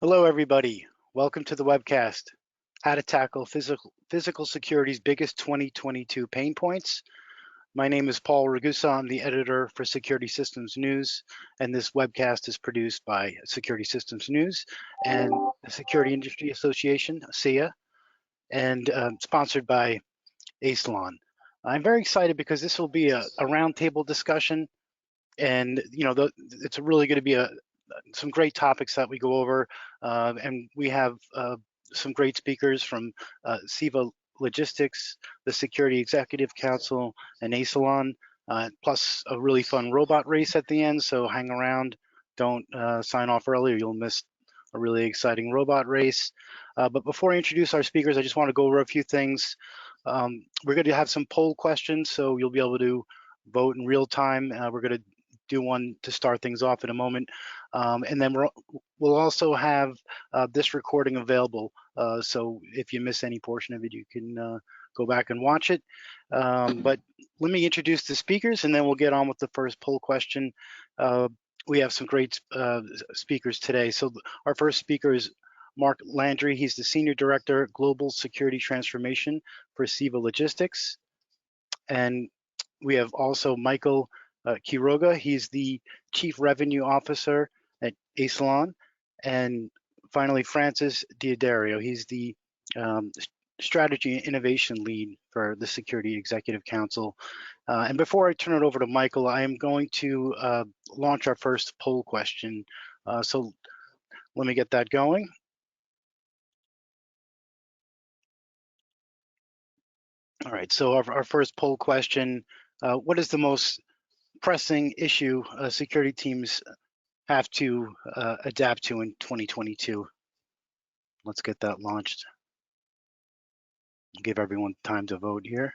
Hello, everybody. Welcome to the webcast, How to Tackle Physical Security's Biggest 2022 Pain Points. My name is Paul Ragusa. I'm the editor for Security Systems News, and this webcast is produced by Security Systems News and the Security Industry Association, CEVA, and sponsored by Asylon. I'm very excited because this will be a roundtable discussion, and it's really going to be some great topics that we go over, and we have some great speakers from CEVA Logistics, the Security Executive Council, and Asylon, plus a really fun robot race at the end, so hang around. Don't sign off early or you'll miss a really exciting robot race. But before I introduce our speakers, I just want to go over a few things. We're going to have some poll questions, so you'll be able to vote in real time. We're going to do one to start things off in a moment. And then we'll also have this recording available. So if you miss any portion of it, you can go back and watch it. But let me introduce the speakers and then we'll get on with the first poll question. We have some great speakers today. So our first speaker is Mark Landry. He's the Senior Director, Global Security Transformation for CEVA Logistics. And we have also Michael Quiroga. He's the Chief Revenue Officer at Asylon. And finally, Francis Diodario. He's the Strategy and Innovation Lead for the Security Executive Council. And before I turn it over to Michael, I am going to launch our first poll question. So let me get that going. All right, so our first poll question, what is the most pressing issue security teams have to adapt to in 2022? Let's get that launched. Give everyone time to vote here.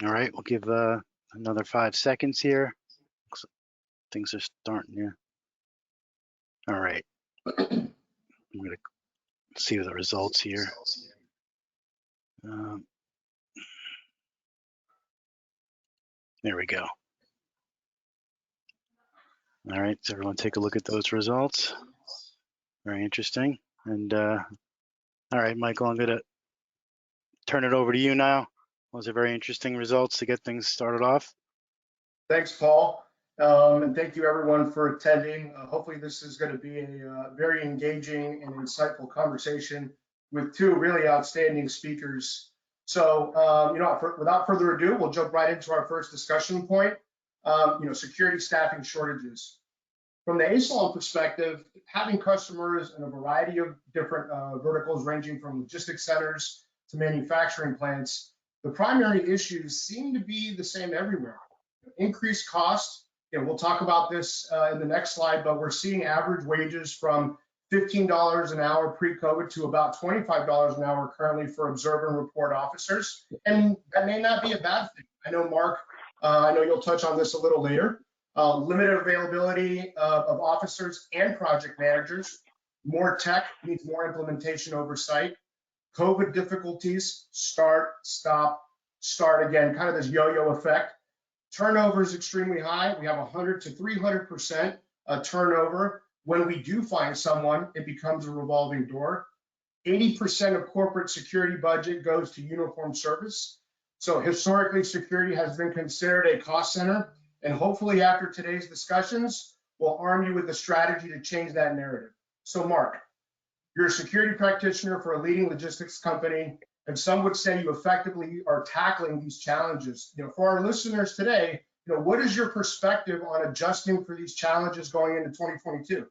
All right, we'll give another 5 seconds here. Looks like things are starting here. All right, I'm gonna see the results here. There we go. All right, so everyone take a look at those results. Very interesting. And all right, Michael, I'm gonna turn it over to you now. Those are very interesting results to get things started off. Thanks, Paul. And thank you everyone for attending. Hopefully this is going to be a very engaging and insightful conversation with two really outstanding speakers. So, without further ado, we'll jump right into our first discussion point, security staffing shortages. From the Asylon perspective, having customers in a variety of different verticals ranging from logistics centers to manufacturing plants, the primary issues seem to be the same everywhere. Increased cost, we'll talk about this in the next slide, but we're seeing average wages from $15 an hour pre-COVID to about $25 an hour currently for observe and report officers. And that may not be a bad thing. I know, Mark, I know you'll touch on this a little later. Limited availability of officers and project managers. More tech means more implementation oversight. COVID difficulties, start, stop, start again, kind of this yo-yo effect. Turnover is extremely high. We have 100 to 300% turnover. When we do find someone, it becomes a revolving door. 80% of corporate security budget goes to uniform service. So historically, security has been considered a cost center. And hopefully after today's discussions, we'll arm you with a strategy to change that narrative. So Mark, you're a security practitioner for a leading logistics company, and some would say you effectively are tackling these challenges. For our listeners today, what is your perspective on adjusting for these challenges going into 2022?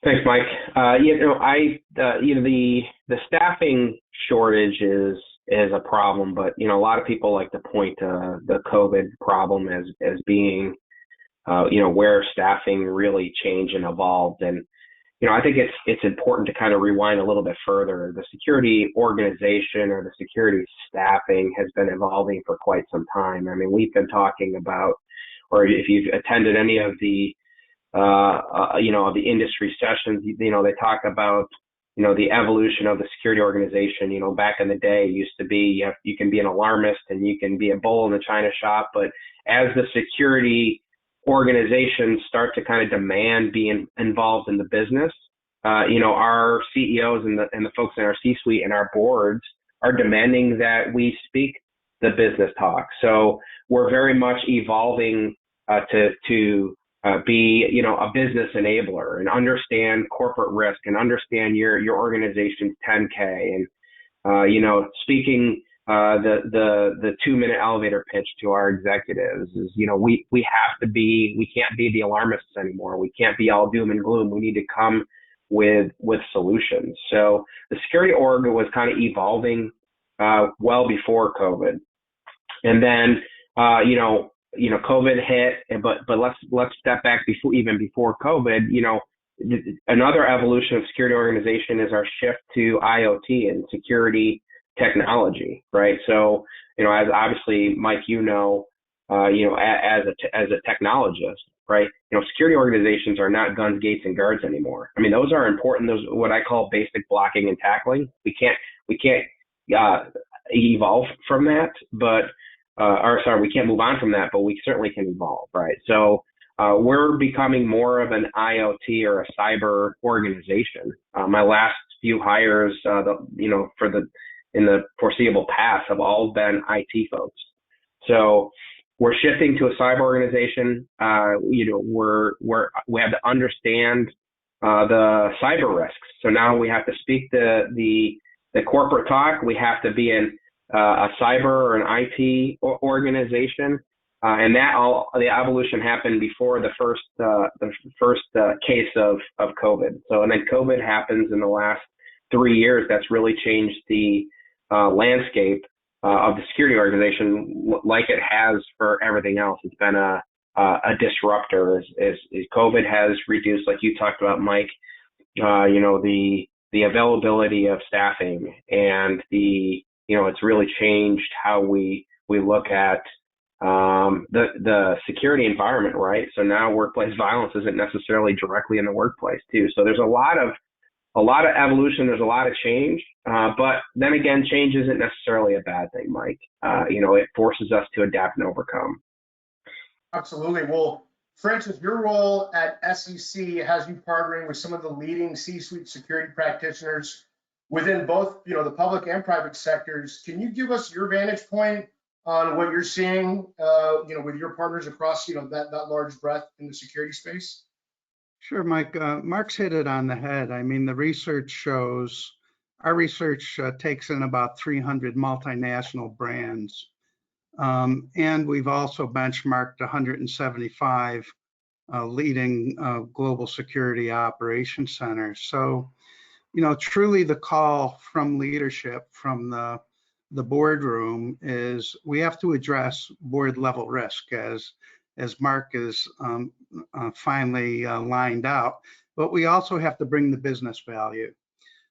Thanks, Mike. The staffing shortage is a problem, but a lot of people like to point to the COVID problem as being where staffing really changed and evolved. And I think it's important to kind of rewind a little bit further. The security organization or the security staffing has been evolving for quite some time. I mean, we've been talking about or if you've attended any of the the industry sessions, they talk about, the evolution of the security organization. Back in the day, it used to be you can be an alarmist and you can be a bull in the china shop, but as the security organizations start to kind of demand being involved in the business, our CEOs and the folks in our C-suite and our boards are demanding that we speak the business talk. So we're very much evolving to be, a business enabler and understand corporate risk and understand your organization's 10K, and speaking the 2-minute elevator pitch to our executives is, we can't be the alarmists anymore. We can't be all doom and gloom. We need to come with solutions. So the security org was kind of evolving well before COVID, and then COVID hit. But let's step back before COVID. Another evolution of security organization is our shift to IoT and security technology, right? So as obviously Mike, as a technologist, right? Security organizations are not guns, gates, and guards anymore. I mean, those are important. Those are what I call basic blocking and tackling. We can't evolve from that, but we can't move on from that, but we certainly can evolve, right? So we're becoming more of an IoT or a cyber organization. My last few hires, in the foreseeable past, have all been IT folks. So we're shifting to a cyber organization. We have to understand the cyber risks. So now we have to speak the corporate talk. We have to be in a cyber or an IT organization, and the evolution happened before the first case of COVID. So, and then COVID happens in the last 3 years. That's really changed the landscape of the security organization, like it has for everything else. It's been a disruptor. As COVID has reduced, like you talked about, Mike, the availability of staffing, and it's really changed how we look at the security environment, right? So now workplace violence isn't necessarily directly in the workplace too. So there's a lot of evolution. There's a lot of change, but then again, change isn't necessarily a bad thing, Mike. It forces us to adapt and overcome. Absolutely. Well, Francis, your role at SEC has you partnering with some of the leading C-suite security practitioners within both, the public and private sectors. Can you give us your vantage point on what you're seeing, with your partners across, that large breadth in the security space? Sure, Mike. Mark's hit it on the head. I mean, the research shows, our research takes in about 300 multinational brands. And we've also benchmarked 175 leading global security operations centers. So, truly the call from leadership, from the boardroom, is we have to address board level risk, as Mark is finally lined out, but we also have to bring the business value.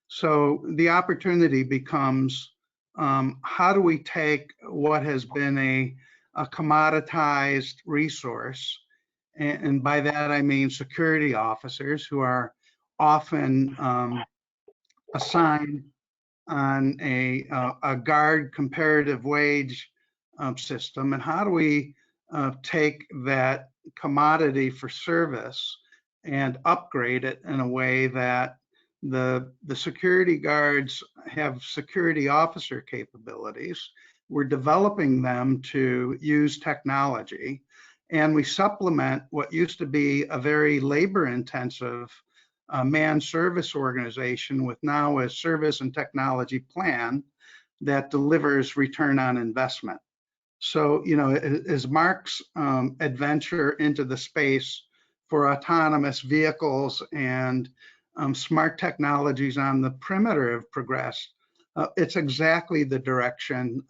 So the opportunity becomes, how do we take what has been a commoditized resource, and by that I mean security officers who are often assigned on a guard comparative wage system, and how do we take that commodity for service and upgrade it in a way that the security guards have security officer capabilities. We're developing them to use technology, and we supplement what used to be a very labor intensive manned service organization with now a service and technology plan that delivers return on investment. So, as Mark's adventure into the space for autonomous vehicles and smart technologies on the perimeter have progressed, it's exactly the direction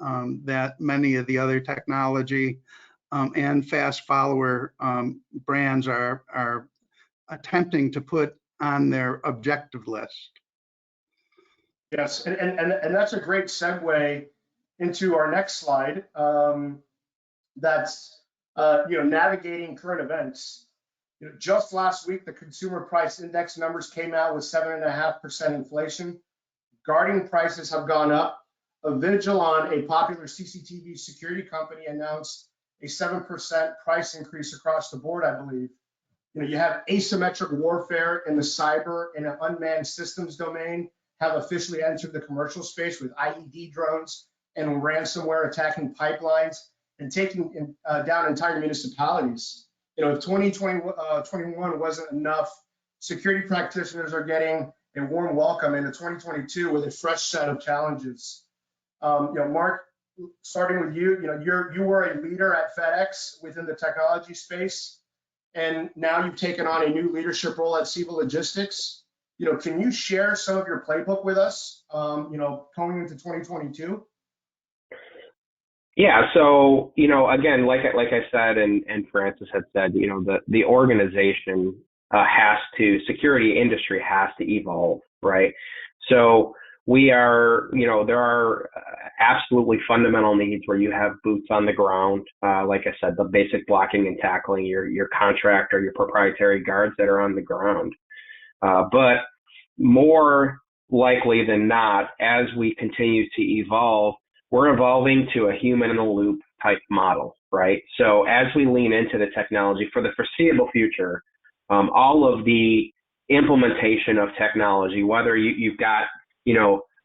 that many of the other technology and fast follower brands are attempting to put on their objective list. Yes, and that's a great segue into our next slide. That's navigating current events. Just last week, the consumer price index numbers came out with 7.5% inflation. Guarding prices have gone up. Avigilon, a popular CCTV security company, announced a 7% price increase across the board, I believe. You have asymmetric warfare in the cyber and unmanned systems domain have officially entered the commercial space with IED drones and ransomware attacking pipelines and taking down entire municipalities. If 2021 wasn't enough, security practitioners are getting a warm welcome into 2022 with a fresh set of challenges. Mark, starting with you, you were a leader at FedEx within the technology space, and now you've taken on a new leadership role at CEVA Logistics. Can you share some of your playbook with us, going into 2022? Yeah. So, again, like I said, and Francis had said, the organization security industry has to evolve, right? So we are, there are absolutely fundamental needs where you have boots on the ground. Like I said, the basic blocking and tackling, your contract or your proprietary guards that are on the ground. But more likely than not, as we continue to evolve, we're evolving to a human in the loop type model, right? So as we lean into the technology for the foreseeable future, all of the implementation of technology, whether you've got,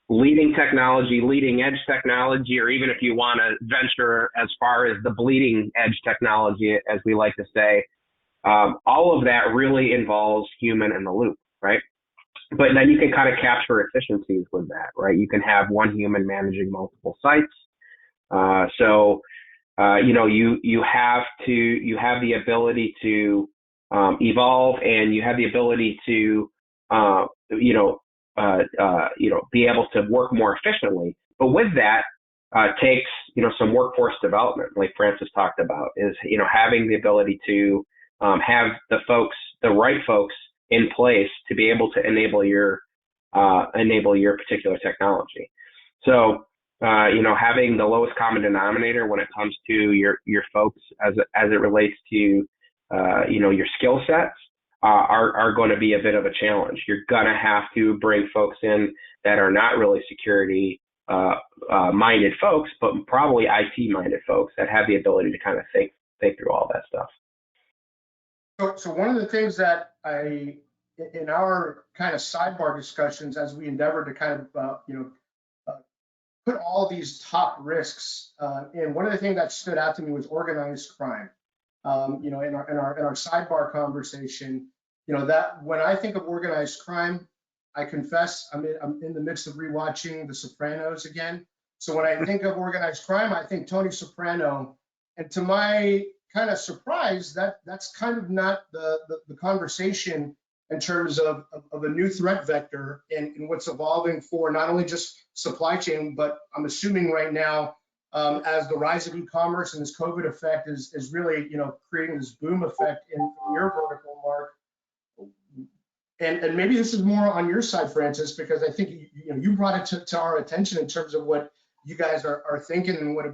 leading technology, leading edge technology, or even if you want to venture as far as the bleeding edge technology, as we like to say, all of that really involves human in the loop, right? But then you can kind of capture efficiencies with that, right? You can have one human managing multiple sites. You have the ability to evolve, and you have the ability to, be able to work more efficiently. But with that takes, some workforce development, like Francis talked about, is, having the ability to have the right folks in place to be able to enable your particular technology. So, having the lowest common denominator when it comes to your folks as it relates to, your skill sets are going to be a bit of a challenge. You're going to have to bring folks in that are not really security minded folks, but probably IT minded folks that have the ability to kind of think through all that stuff. So one of the things that in our kind of sidebar discussions, as we endeavor to kind of, put all these top risks, and one of the things that stood out to me was organized crime. In our sidebar conversation, that when I think of organized crime, I confess I'm in the midst of rewatching The Sopranos again. So when I think of organized crime, I think Tony Soprano, and to my kind of surprise, that's kind of not the conversation in terms of a new threat vector and what's evolving for not only just supply chain, but I'm assuming right now, as the rise of e-commerce and this COVID effect is really, creating this boom effect in your vertical, Mark. And maybe this is more on your side, Francis, because I think you brought it to our attention in terms of what you guys are thinking and what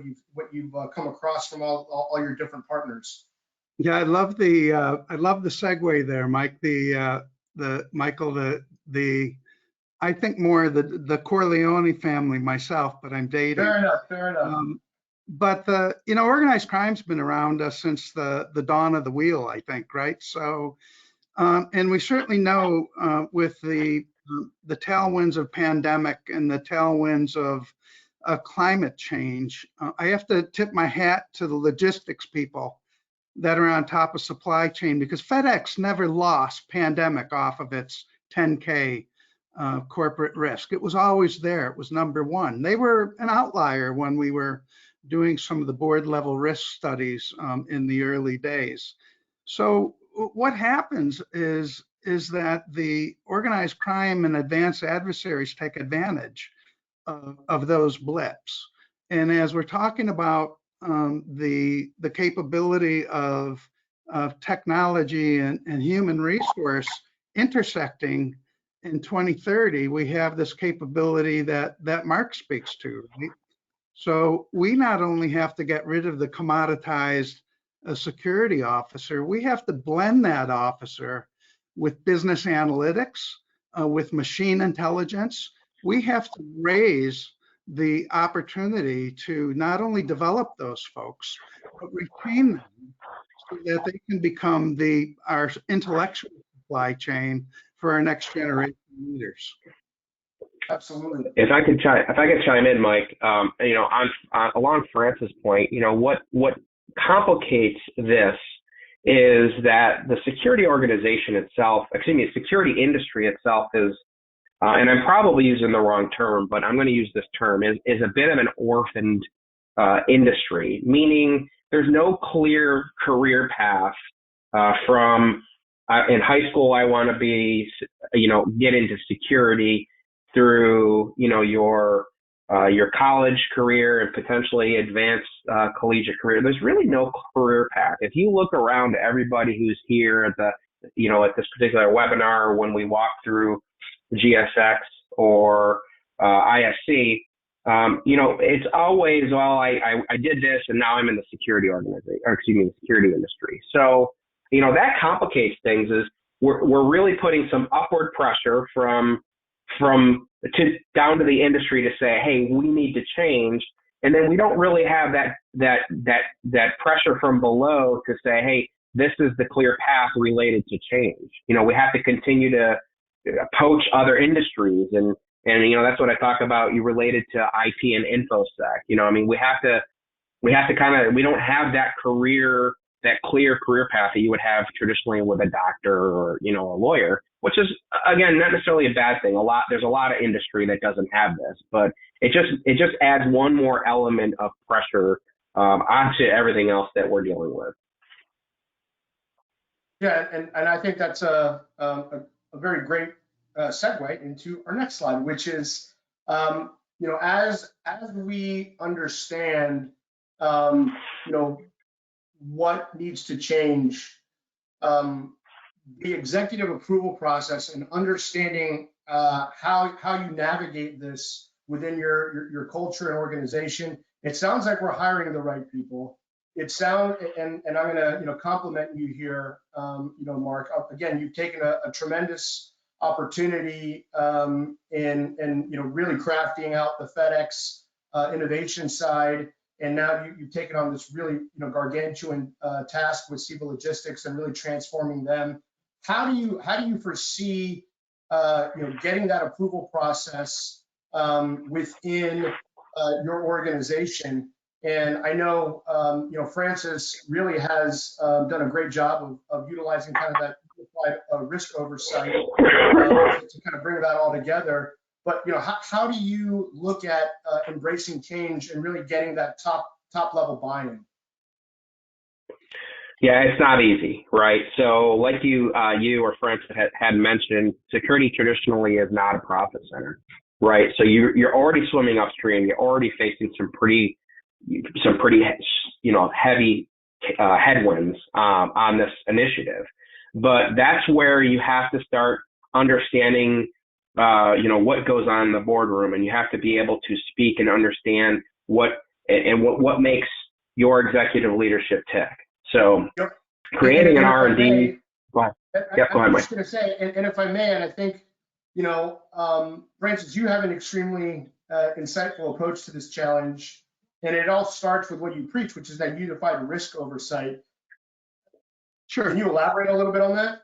you've come across from all your different partners. Yeah, I love the segue there, Mike. Michael, I think more the Corleone family myself, but I'm dating. Fair enough. But organized crime's been around us since the dawn of the wheel, I think, right? So, and we certainly know with the tailwinds of pandemic and the tailwinds of climate change, I have to tip my hat to the logistics people that are on top of supply chain, because FedEx never lost pandemic off of its 10K corporate risk. It was always there. It was number one. They were an outlier when we were doing some of the board level risk studies in the early days. So what happens is that the organized crime and advanced adversaries take advantage of those blips. And as we're talking about the capability of technology and human resource intersecting in 2030, we have this capability that Mark speaks to, right? So we not only have to get rid of the commoditized a security officer, we have to blend that officer with business analytics, with machine intelligence. We have to raise the opportunity to not only develop those folks, but retain them so that they can become our intellectual supply chain for our next generation leaders. Absolutely. If I could chime in, Mike, along Francis' point, what complicates this is that the security organization itself, security industry itself is, and I'm probably using the wrong term, but I'm going to use this term, is a bit of an orphaned industry, meaning there's no clear career path from in high school, I want to be, get into security through, your college career and potentially advanced collegiate career. There's really no career path. If you look around everybody who's here at at this particular webinar, when we walk through GSX or ISC, it's always, well, I did this and now I'm in the security organization, or the security industry. So, that complicates things. Is we're really putting some upward pressure from down to the industry to say, hey, we need to change, and then we don't really have that pressure from below to say, hey, this is the clear path related to change. We have to continue to poach other industries, and that's what I talk about. You related to IT and InfoSec. We don't have that clear career path that you would have traditionally with a doctor or a lawyer, which is, again, not necessarily a bad thing. There's a lot of industry that doesn't have this, but it just adds one more element of pressure onto everything else that we're dealing with. Yeah, and I think that's a very great segue into our next slide, which is, as we understand, what needs to change, the executive approval process and understanding how you navigate this within your culture and organization. It sounds like we're hiring the right people. And I'm going to compliment you here, Mark. Again, you've taken a tremendous opportunity in really crafting out the FedEx innovation side. And now you've taken on this really, gargantuan task with CEVA Logistics and really transforming them. How do you foresee, getting that approval process within your organization? And I know, Francis really has done a great job of utilizing kind of that unified risk oversight to kind of bring that all together. But how do you look at embracing change and really getting that top level buy-in? Yeah, it's not easy, right? So, like you or Francis had mentioned, security traditionally is not a profit center, right? So you're already swimming upstream. You're already facing some pretty heavy headwinds on this initiative. But that's where you have to start understanding what goes on in the boardroom, and you have to be able to speak and understand what makes your executive leadership tick. So, creating an R&D. Go ahead. Go ahead, Mike. I'm just going to say, and if I may, and I think, Francis, you have an extremely insightful approach to this challenge, and it all starts with what you preach, which is that unified risk oversight. Sure. Can you elaborate a little bit on that?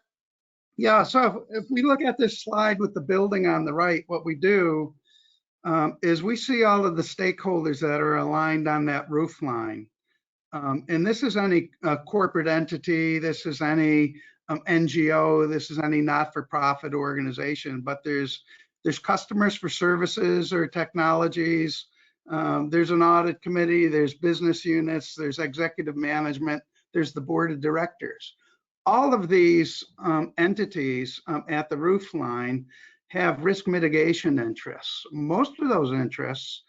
Yeah, so if we look at this slide with the building on the right, what we do is we see all of the stakeholders that are aligned on that roof line. And this is any corporate entity, this is any NGO, this is any not-for-profit organization, but there's customers for services or technologies, there's an audit committee, there's business units, there's executive management, there's the board of directors. All of these entities at the roof line have risk mitigation interests. Most of those interests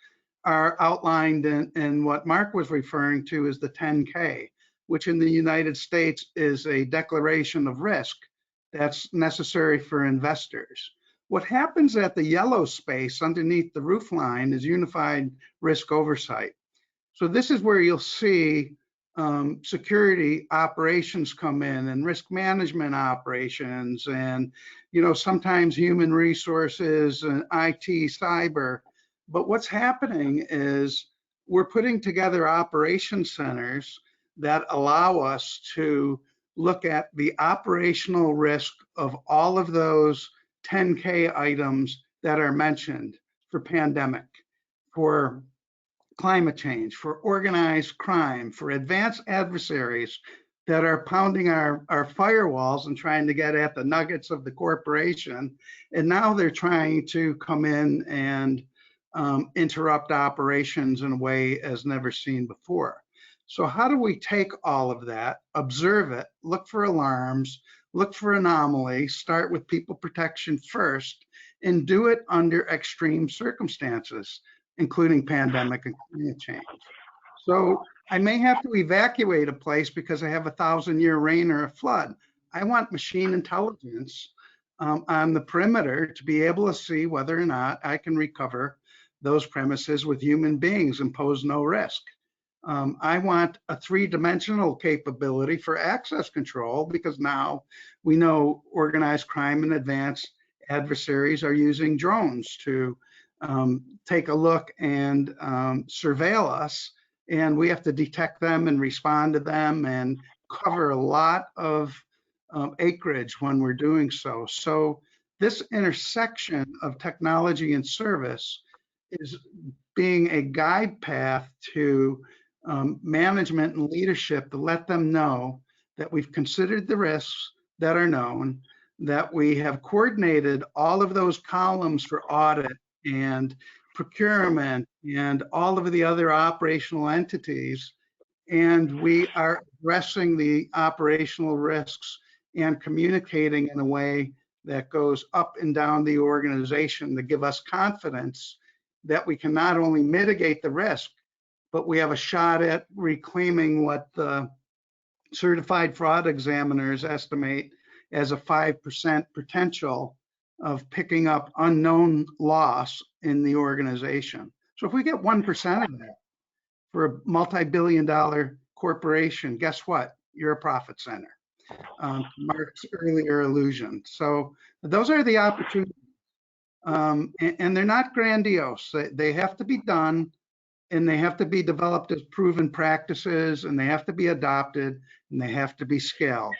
are outlined in what Mark was referring to as the 10K, which in the United States is a declaration of risk that's necessary for investors. What happens at the yellow space underneath the roof line is unified risk oversight. So this is where you'll see security operations come in, and risk management operations, and sometimes human resources and IT, cyber. But what's happening is we're putting together operation centers that allow us to look at the operational risk of all of those 10K items that are mentioned for pandemic, for climate change, for organized crime, for advanced adversaries that are pounding our firewalls and trying to get at the nuggets of the corporation. And now they're trying to come in and interrupt operations in a way as never seen before. So how do we take all of that, observe it, look for alarms, look for anomalies, start with people protection first, and do it under extreme circumstances, including pandemic and climate change? So I may have to evacuate a place because I have a 1,000-year rain or a flood. I want machine intelligence on the perimeter to be able to see whether or not I can recover those premises with human beings and pose no risk. I want a 3-dimensional capability for access control, because now we know organized crime and advanced adversaries are using drones to take a look and surveil us, and we have to detect them and respond to them and cover a lot of acreage when we're doing so. So this intersection of technology and service is being a guide path to management and leadership to let them know that we've considered the risks that are known, that we have coordinated all of those columns for audit and procurement and all of the other operational entities, and we are addressing the operational risks and communicating in a way that goes up and down the organization to give us confidence that we can not only mitigate the risk, but we have a shot at reclaiming what the certified fraud examiners estimate as a 5% potential of picking up unknown loss in the organization. So if we get 1% of that for a multi-billion-dollar corporation, guess what? You're a profit center. Mark's earlier allusion. So those are the opportunities. And they're not grandiose. They have to be done, and they have to be developed as proven practices, and they have to be adopted, and they have to be scaled.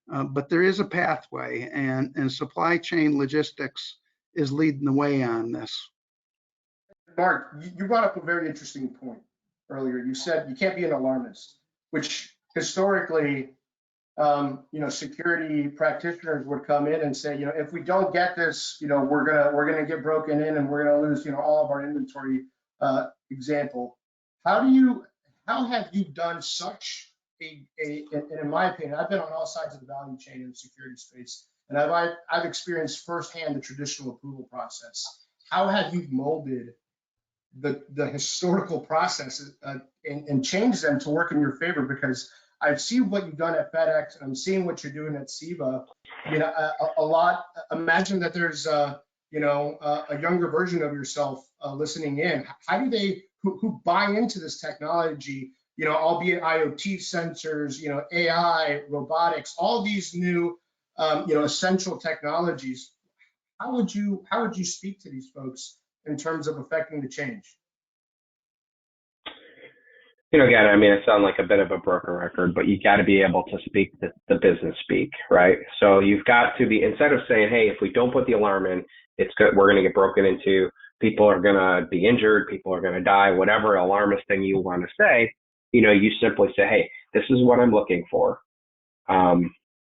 But there is a pathway, and supply chain logistics is leading the way on this. Mark, you brought up a very interesting point earlier. You said you can't be an alarmist, which historically, security practitioners would come in and say, if we don't get this, we're gonna get broken in and we're gonna lose, all of our inventory. Example. How have you done such and in my opinion, I've been on all sides of the value chain in the security space, and I've experienced firsthand the traditional approval process. How have you molded the historical processes and changed them to work in your favor? Because I've seen what you've done at FedEx, and I'm seeing what you're doing at CEVA. A lot. Imagine that there's a younger version of yourself listening in. How do they who buy into this technology? Albeit IoT sensors, AI, robotics, all these new, essential technologies. How would you speak to these folks in terms of affecting the change? Again, I sound like a bit of a broken record, but you got to be able to speak the business speak, right? So you've got to be, instead of saying, hey, if we don't put the alarm in, it's good, we're going to get broken into, people are going to be injured, people are going to die, whatever alarmist thing you want to say, you simply say, hey, this is what I'm looking for.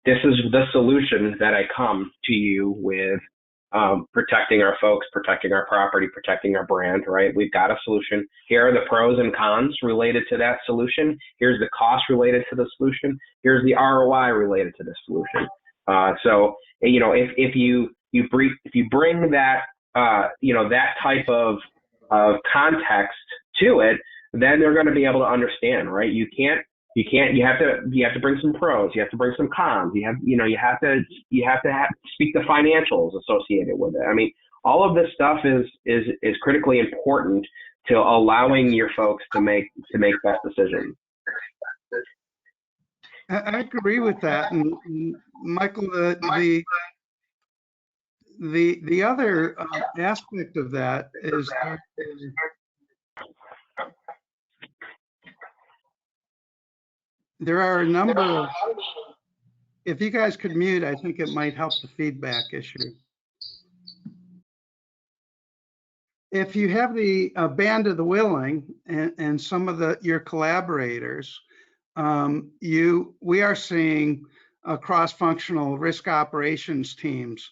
This is the solution that I come to you with, protecting our folks, protecting our property, protecting our brand, right? We've got a solution. Here are the pros and cons related to that solution. Here's the cost related to the solution. Here's the ROI related to the solution. So, if you bring that, that type of context to it, then they're going to be able to understand, right? You have to bring some pros, you have to bring some cons, you have to speak the financials associated with it. All of this stuff is critically important to allowing your folks to make best decisions. I agree with that. And Michael, the other aspect of that is there are a number of, if you guys could mute, I think it might help the feedback issue. If you have the band of the willing and some of your collaborators, we are seeing cross-functional risk operations teams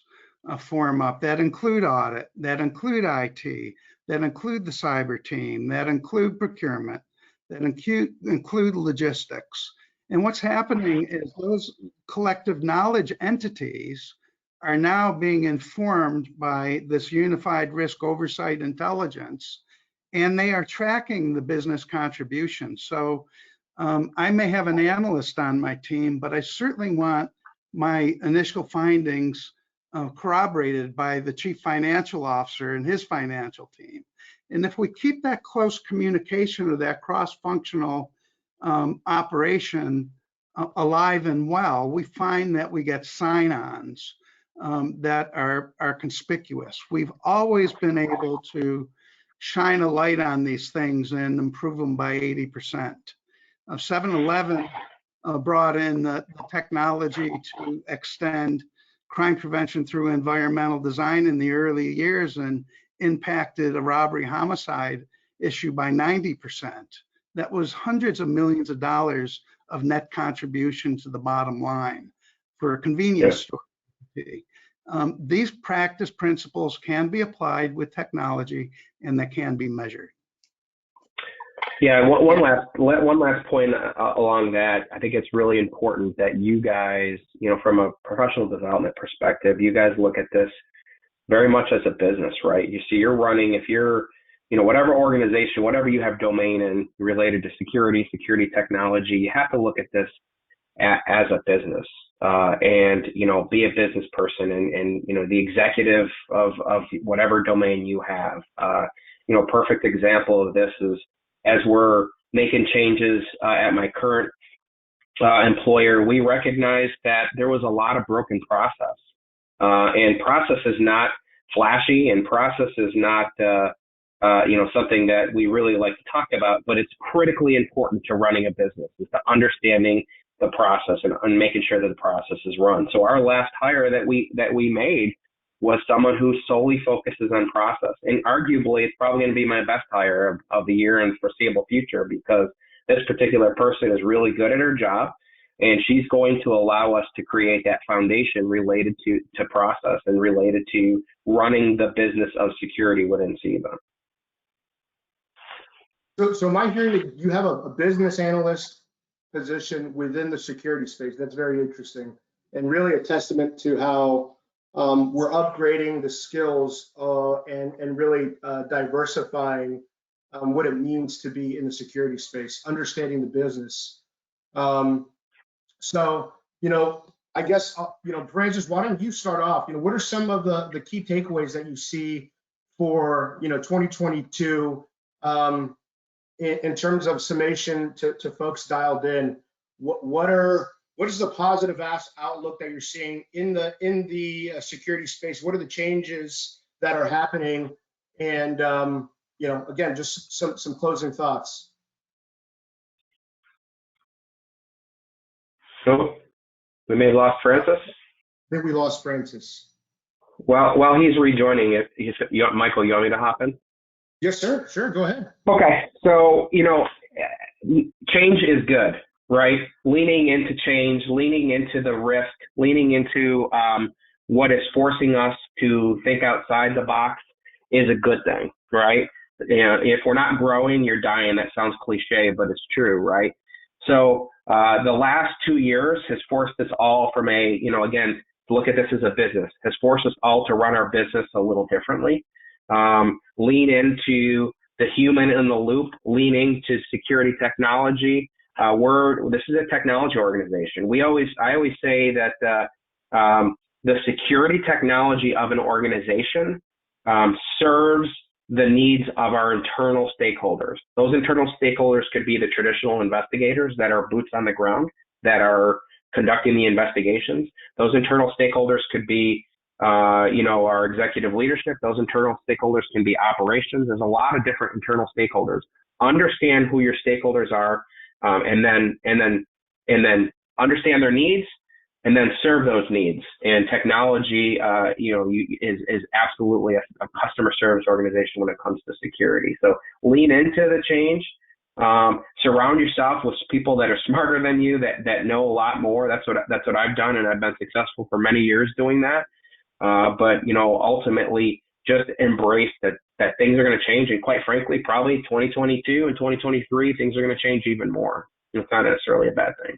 form up that include audit, that include IT, that include the cyber team, that include procurement, that include logistics. And what's happening is those collective knowledge entities are now being informed by this unified risk oversight intelligence, and they are tracking the business contributions. So I may have an analyst on my team, but I certainly want my initial findings corroborated by the chief financial officer and his financial team. And if we keep that close communication of that cross-functional operation alive and well, we find that we get sign-ons that are conspicuous. We've always been able to shine a light on these things and improve them by 80%. 7-Eleven brought in the technology to extend crime prevention through environmental design in the early years and impacted a robbery homicide issue by 90%. That was hundreds of millions of dollars of net contribution to the bottom line for a convenience store. These practice principles can be applied with technology and they can be measured. Yeah, one last point along that. I think it's really important that you guys, from a professional development perspective, you guys look at this very much as a business, right? You see, you're running, if you're, whatever organization, whatever you have domain in related to security technology, you have to look at this as a business, and be a business person and the executive of whatever domain you have. Perfect example of this is, as we're making changes at my current employer, we recognized that there was a lot of broken process, and process is not flashy, and process is not something that we really like to talk about, but it's critically important to running a business, is to understanding the process and making sure that the process is run. So our last hire that we made was someone who solely focuses on process, and arguably it's probably going to be my best hire of the year and foreseeable future, because this particular person is really good at her job, and she's going to allow us to create that foundation related to process and related to running the business of security within CEVA. So am I hearing that you have a business analyst position within the security space? That's very interesting, and really a testament to how we're upgrading the skills and really diversifying what it means to be in the security space, understanding the business. So, I guess, Francis, why don't you start off? What are some of the key takeaways that you see for, 2022 in terms of summation to folks dialed in? What is the positive outlook that you're seeing in the security space? What are the changes that are happening? And again, just some closing thoughts. So we may have lost Francis. I think we lost Francis. Well, while he's rejoining it, Michael, you want me to hop in? Yes, sir. Sure, go ahead. Okay, so change is good, right? Leaning into change, leaning into the risk, leaning into what is forcing us to think outside the box is a good thing, right? If we're not growing, you're dying. That sounds cliche, but it's true, right? So the last 2 years has forced us all from again, look at this as a business, has forced us all to run our business a little differently. Lean into the human in the loop, lean into security technology. This is a technology organization. I always say that the security technology of an organization serves the needs of our internal stakeholders. Those internal stakeholders could be the traditional investigators that are boots on the ground. that are conducting the investigations. Those internal stakeholders could be, our executive leadership. Those internal stakeholders can be operations. There's a lot of different internal stakeholders. Understand who your stakeholders are, and then understand their needs, and then serve those needs. And technology, is absolutely a customer service organization when it comes to security. So lean into the change. Surround yourself with people that are smarter than you, that know a lot more. That's what I've done, and I've been successful for many years doing that. But ultimately, just embrace that things are going to change, and quite frankly, probably 2022 and 2023, things are going to change even more. It's not necessarily a bad thing.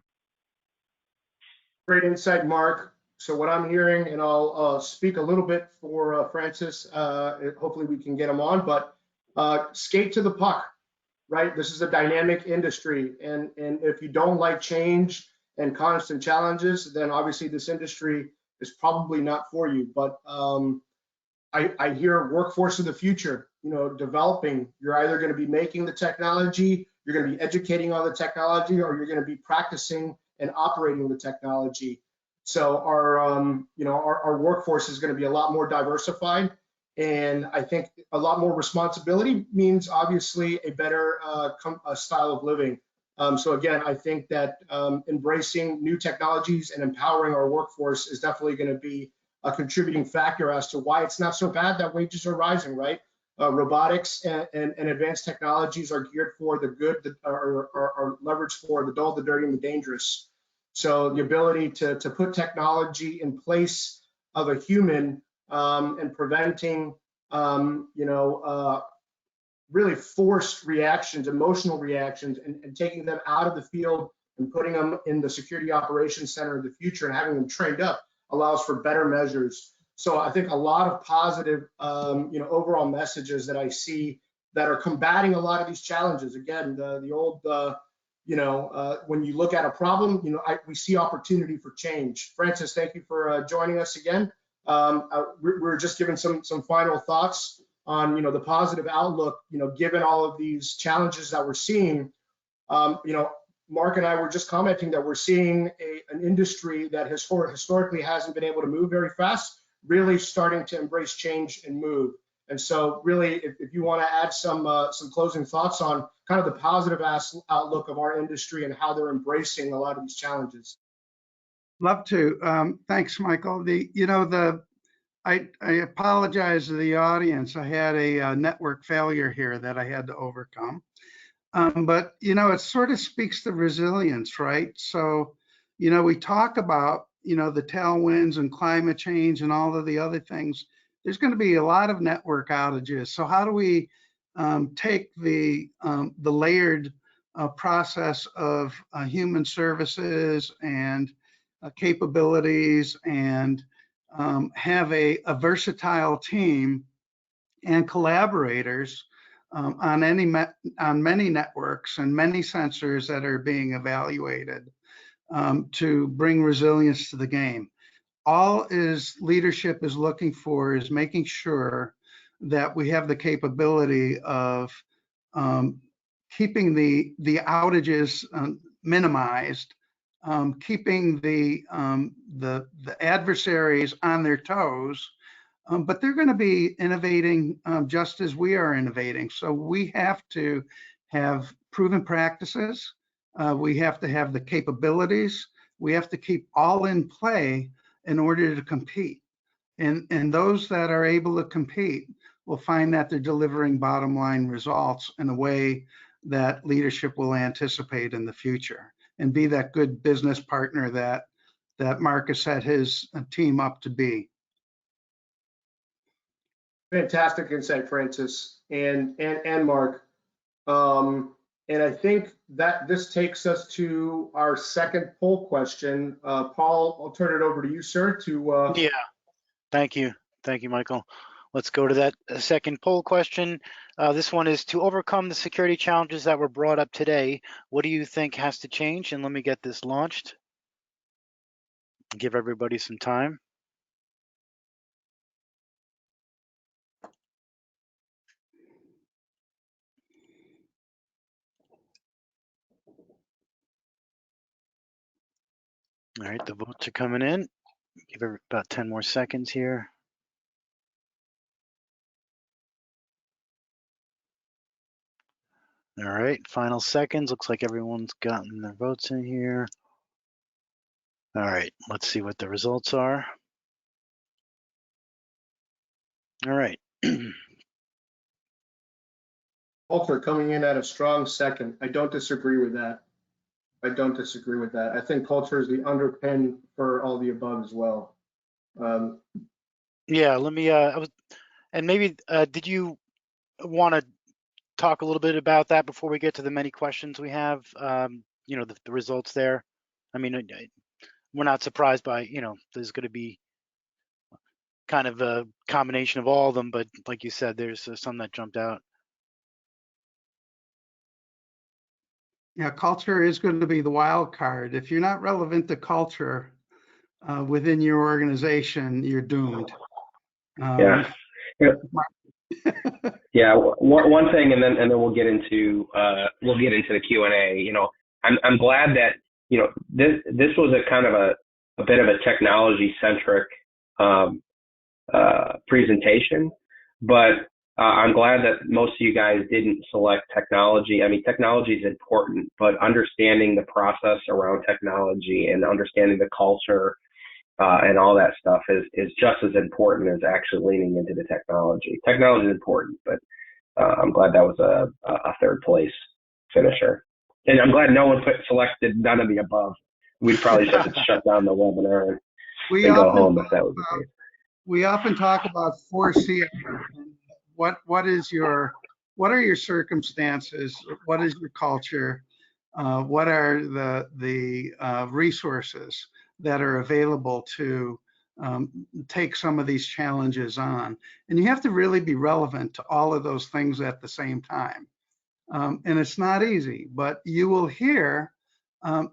Great insight, Mark. So what I'm hearing, and I'll speak a little bit for Francis, hopefully we can get him on, but skate to the puck, right? This is a dynamic industry, and if you don't like change and constant challenges, then obviously this industry is probably not for you. But I hear workforce of the future, developing. You're either going to be making the technology, you're going to be educating on the technology, or you're going to be practicing and operating the technology. So our workforce is going to be a lot more diversified, and I think a lot more responsibility means obviously a better style of living. So again, I think that embracing new technologies and empowering our workforce is definitely going to be a contributing factor as to why it's not so bad that wages are rising, right? Robotics and advanced technologies are geared for the good, are leveraged for the dull, the dirty, and the dangerous. So the ability to put technology in place of a human and preventing, really forced reactions, emotional reactions, and taking them out of the field and putting them in the security operations center of the future and having them trained up allows for better measures. So I think a lot of positive, overall messages that I see that are combating a lot of these challenges. Again, the old, when you look at a problem, we see opportunity for change. Francis, thank you for joining us again. We're just giving some final thoughts on, the positive outlook, given all of these challenges that we're seeing. Mark and I were just commenting that we're seeing an industry that historically hasn't been able to move very fast, really starting to embrace change and move. And so really, if you want to add some closing thoughts on kind of the positive outlook of our industry and how they're embracing a lot of these challenges. Love to. Thanks, Michael. I apologize to the audience. I had a network failure here that I had to overcome. But, it sort of speaks to resilience, right? So, we talk about, the tailwinds and climate change and all of the other things. There's going to be a lot of network outages. So how do we take the layered process of human services and capabilities and have a versatile team and collaborators on many networks and many sensors that are being evaluated to bring resilience to the game. All leadership is looking for is making sure that we have the capability of keeping the outages minimized, keeping the adversaries on their toes. But they're going to be innovating just as we are innovating. So we have to have proven practices. We have to have the capabilities. We have to keep all in play in order to compete. And those that are able to compete will find that they're delivering bottom line results in a way that leadership will anticipate in the future and be that good business partner that Mark has set his team up to be. Fantastic insight, Francis and Mark. And I think that this takes us to our second poll question. Paul, I'll turn it over to you, sir. Yeah, thank you, Michael. Let's go to that second poll question. This one is: to overcome the security challenges that were brought up today, what do you think has to change? And let me get this launched. Give everybody some time. All right, the votes are coming in. Give it about 10 more seconds here. All right, final seconds. Looks like everyone's gotten their votes in here. All right, let's see what the results are. All right. Culture coming in at a strong second. I don't disagree with that. I think culture is the underpin for all the above as well. Yeah, let me, and maybe, did you want to talk a little bit about that before we get to the many questions we have? You know, the results there. I mean, we're not surprised by, you know, there's going to be kind of a combination of all of them, but like you said, there's some that jumped out. Yeah, culture is going to be the wild card. If you're not relevant to culture within your organization, you're doomed. Yeah. Yeah. One thing, and then we'll get into the Q&A. You know, I'm glad that, you know, this was a kind of a bit of a technology centric presentation, but I'm glad that most of you guys didn't select technology. I mean, technology is important, but understanding the process around technology and understanding the culture and all that stuff is just as important as actually leaning into the technology. Technology is important, but I'm glad that was a third place finisher. And I'm glad no one selected none of the above. We'd probably just have to shut down the webinar and go home if that was the case. We often talk about 4C. What are your circumstances? What is your culture? What are the resources that are available to take some of these challenges on? And you have to really be relevant to all of those things at the same time. And it's not easy, but you will hear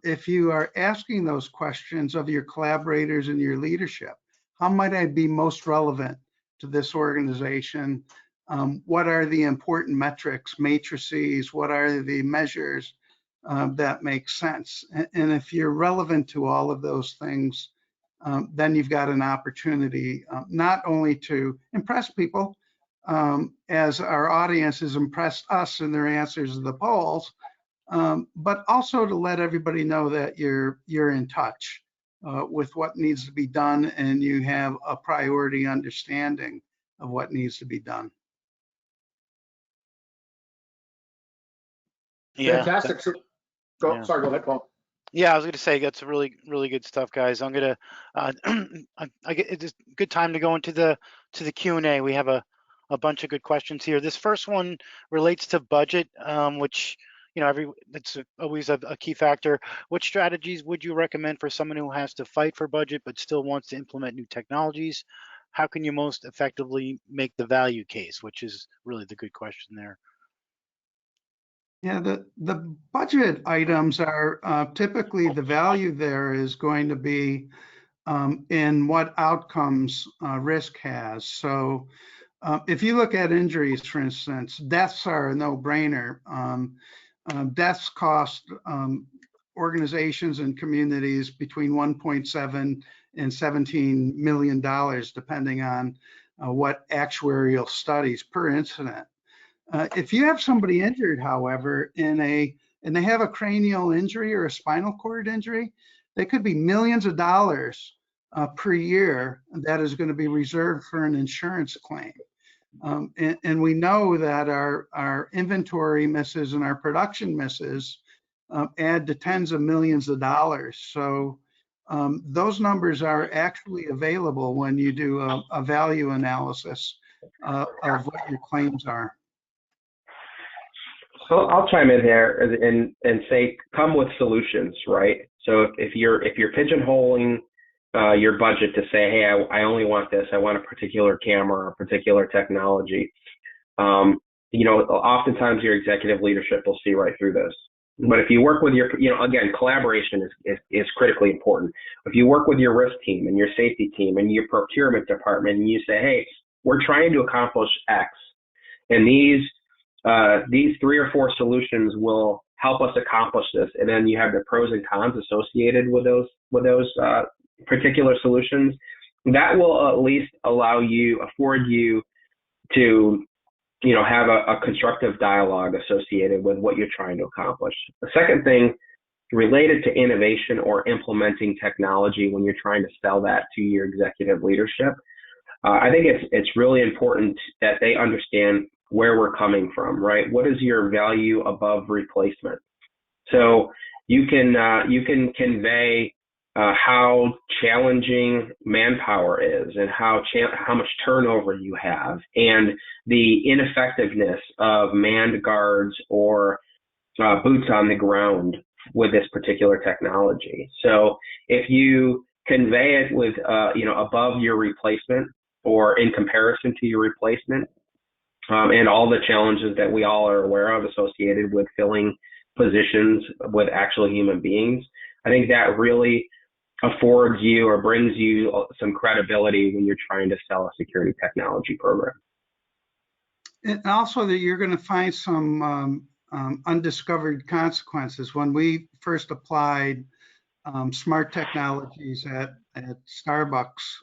if you are asking those questions of your collaborators and your leadership. How might I be most relevant to this organization? What are the important metrics, matrices? What are the measures that make sense? And if you're relevant to all of those things, then you've got an opportunity not only to impress people, as our audience has impressed us in their answers to the polls, but also to let everybody know that you're in touch with what needs to be done, and you have a priority understanding of what needs to be done. Yeah. Fantastic. Yeah. Sorry, go ahead, Paul. Yeah, I was going to say that's really, really good stuff, guys. I'm gonna, it's a good time to go into the Q&A. We have a bunch of good questions here. This first one relates to budget, which, you know, it's always a key factor. What strategies would you recommend for someone who has to fight for budget but still wants to implement new technologies? How can you most effectively make the value case, which is really the good question there. Yeah, the budget items are typically the value there is going to be in what outcomes risk has. So if you look at injuries, for instance, deaths are a no-brainer. Deaths cost organizations and communities between 1.7 and $17 million, depending on what actuarial studies per incident. If you have somebody injured, however, and they have a cranial injury or a spinal cord injury, they could be millions of dollars per year that is going to be reserved for an insurance claim. And we know that our inventory misses and our production misses add to tens of millions of dollars. So those numbers are actually available when you do a value analysis of what your claims are. So I'll chime in here and say, come with solutions, right? So if you're pigeonholing your budget to say, hey, I only want this, I want a particular camera or a particular technology, you know, oftentimes your executive leadership will see right through this. But if you work with your, you know, again, collaboration is critically important. If you work with your risk team and your safety team and your procurement department, and you say, hey, we're trying to accomplish X, and these 3 or 4 solutions will help us accomplish this. And then you have the pros and cons associated with those particular solutions. That will at least afford you to, have a constructive dialogue associated with what you're trying to accomplish. The second thing related to innovation or implementing technology when you're trying to sell that to your executive leadership, I think it's really important that they understand where we're coming from, right? What is your value above replacement? So you can convey how challenging manpower is and how much turnover you have and the ineffectiveness of manned guards or boots on the ground with this particular technology. So if you convey it with, above your replacement or in comparison to your replacement, and all the challenges that we all are aware of associated with filling positions with actual human beings, I think that really affords you or brings you some credibility when you're trying to sell a security technology program. And also that you're going to find some undiscovered consequences. When we first applied smart technologies at Starbucks,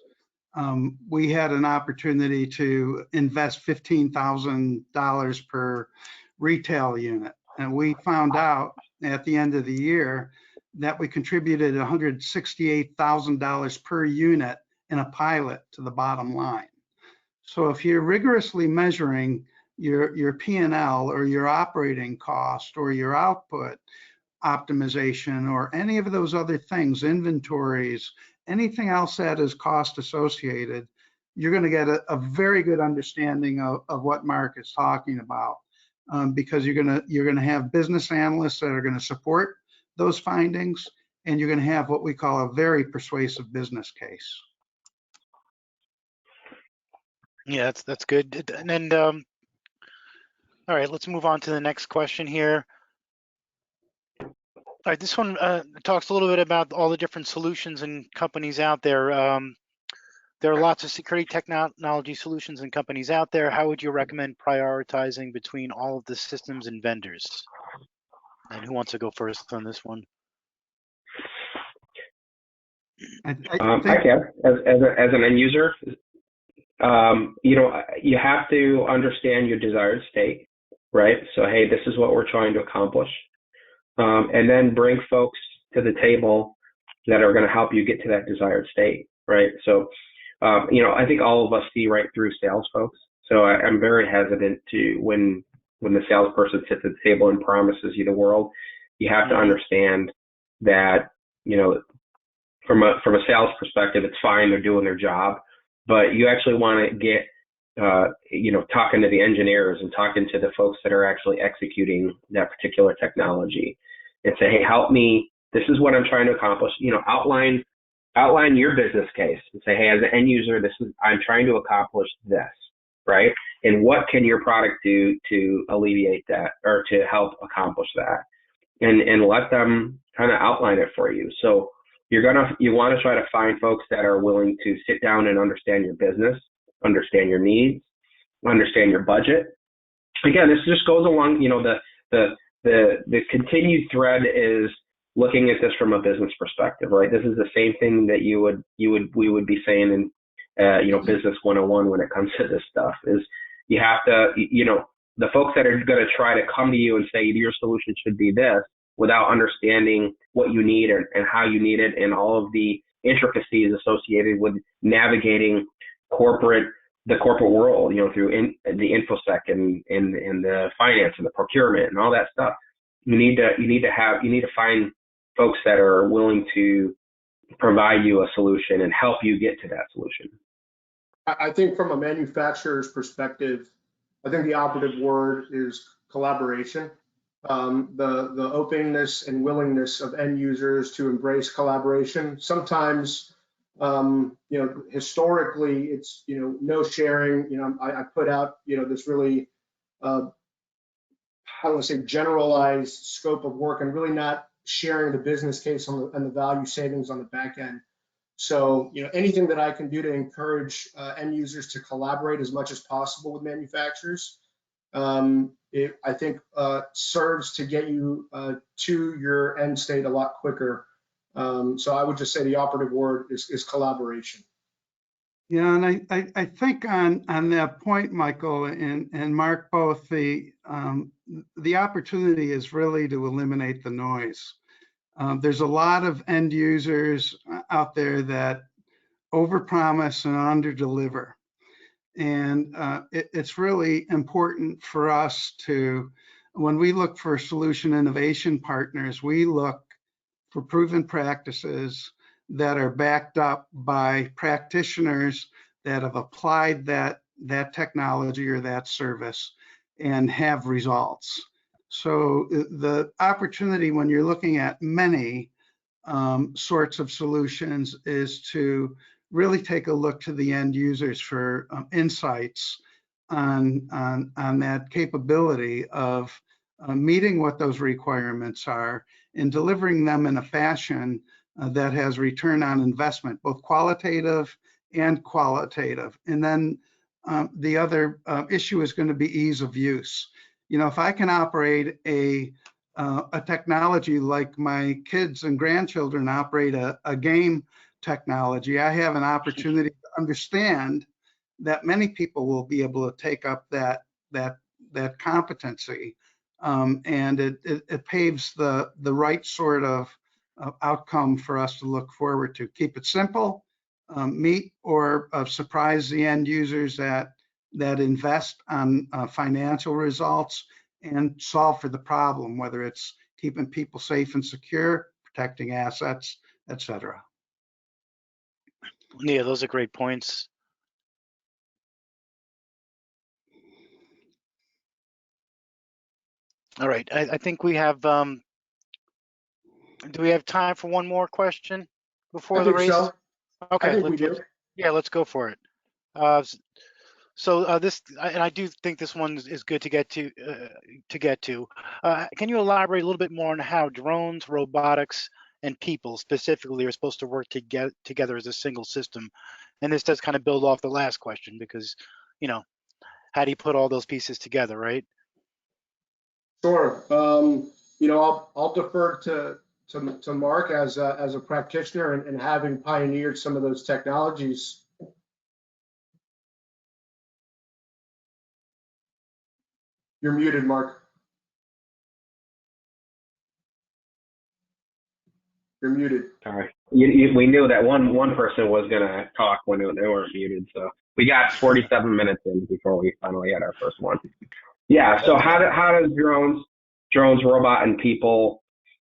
we had an opportunity to invest $15,000 per retail unit. And we found out at the end of the year that we contributed $168,000 per unit in a pilot to the bottom line. So if you're rigorously measuring your P&L or your operating cost or your output optimization or any of those other things, inventories, anything else that is cost associated, you're going to get a very good understanding of what Mark is talking about, because you're going to have business analysts that are going to support those findings, and you're going to have what we call a very persuasive business case. Yeah, that's good. And then, all right, let's move on to the next question here. All right, this one talks a little bit about all the different solutions and companies out there. There are lots of security technology solutions and companies out there. How would you recommend prioritizing between all of the systems and vendors? And who wants to go first on this one? I can, as an end user, you have to understand your desired state, right? So, hey, this is what we're trying to accomplish. And then bring folks to the table that are going to help you get to that desired state, right? So, I think all of us see right through sales folks. So I'm very hesitant to when the salesperson sits at the table and promises you the world, you have to understand that, from a sales perspective, it's fine, they're doing their job, but you actually want to get, talking to the engineers and talking to the folks that are actually executing that particular technology and say, hey, help me. This is what I'm trying to accomplish. Outline your business case and say, hey, as an end user, I'm trying to accomplish this, right? And what can your product do to alleviate that or to help accomplish that? And let them kind of outline it for you. So you want to try to find folks that are willing to sit down and understand your business, understand your needs, understand your budget. Again, this just goes along, the continued thread is looking at this from a business perspective, right? This is the same thing that we would be saying in, business 101 when it comes to this stuff is you have to, the folks that are going to try to come to you and say your solution should be this without understanding what you need and how you need it and all of the intricacies associated with navigating the corporate world, through the InfoSec and the finance and the procurement and all that stuff. You need to find folks that are willing to provide you a solution and help you get to that solution. I think from a manufacturer's perspective, I think the operative word is collaboration. The openness and willingness of end users to embrace collaboration. Sometimes, historically, it's, no sharing. I put out, this really, I don't want to say generalized scope of work and really not sharing the business case and the value savings on the back end. So, anything that I can do to encourage end users to collaborate as much as possible with manufacturers, I think serves to get you to your end state a lot quicker. So I would just say the operative word is collaboration. Yeah, and I think on that point, Michael and Mark, both the opportunity is really to eliminate the noise. There's a lot of end users out there that overpromise and underdeliver. And it's really important for us to, when we look for solution innovation partners, we look for proven practices that are backed up by practitioners that have applied that technology or that service and have results. So the opportunity when you're looking at many sorts of solutions is to really take a look to the end users for insights on that capability of meeting what those requirements are and delivering them in a fashion that has return on investment, both qualitative and qualitative. And then the other issue is going to be ease of use. You know, if I can operate a technology like my kids and grandchildren operate a game technology, I have an opportunity to understand that many people will be able to take up that competency, and it paves the right sort of outcome for us to look forward to. Keep it simple, meet or surprise the end users that invest on financial results, and solve for the problem, whether it's keeping people safe and secure, protecting assets, et cetera. Yeah, those are great points. All right, I think we have, do we have time for one more question before I the think race? so. Okay, I think we do. Yeah, let's go for it. This, and I do think this one is good to get to. Can you elaborate a little bit more on how drones, robotics, and people specifically are supposed to work together as a single system? And this does kind of build off the last question because, you know, how do you put all those pieces together, right? Sure. You know, I'll defer to Mark as a practitioner and having pioneered some of those technologies. You're muted, Mark. You're muted. Sorry. We knew that one person was going to talk when they weren't muted. So we got 47 minutes in before we finally had our first one. Yeah. So how does drones, robot, and people